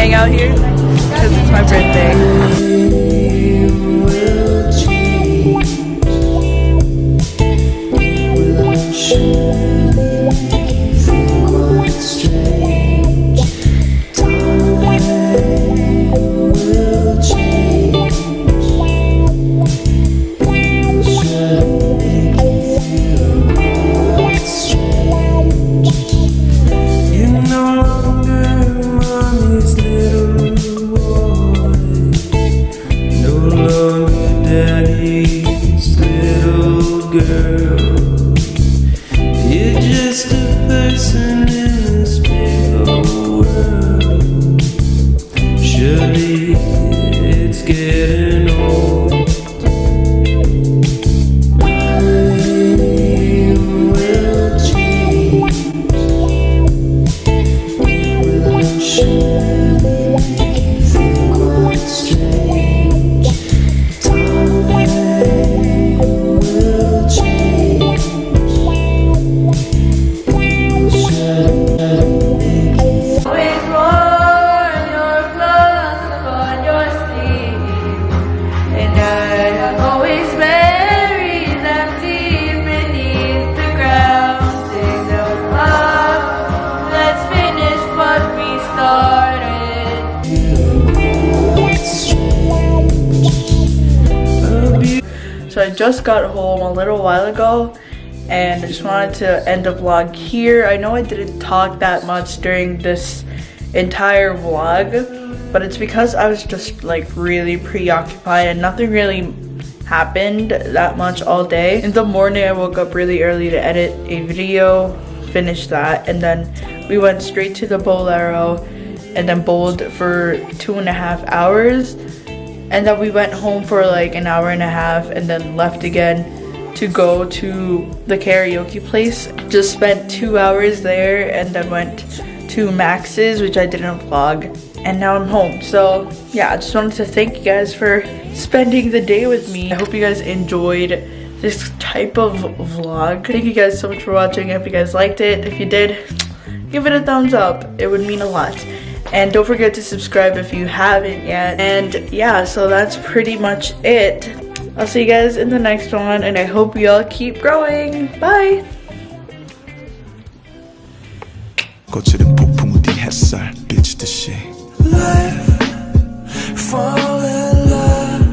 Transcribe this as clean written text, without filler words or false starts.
hang out here because it's my birthday. So I just got home a little while ago and I just wanted to end the vlog here. I know I didn't talk that much during this entire vlog, but it's because I was just like really preoccupied and nothing really happened that much all day. In the morning I woke up really early to edit a video, finish that, and then we went straight to the bowlero and then bowled for 2.5 hours. And then we went home for like an hour and a half and then left again to go to the karaoke place. Just spent 2 hours there and then went to Max's, which I didn't vlog, and now I'm home. So yeah, I just wanted to thank you guys for spending the day with me. I hope you guys enjoyed this type of vlog. Thank you guys so much for watching. I hope you guys liked it. If you did, give it a thumbs up. It would mean a lot. And don't forget to subscribe if you haven't yet. And yeah, so that's pretty much it. I'll see you guys in the next one, and I hope you all keep growing. Bye! 거칠은 폭풍 뒤 햇살 비치듯이 Life, fall in love.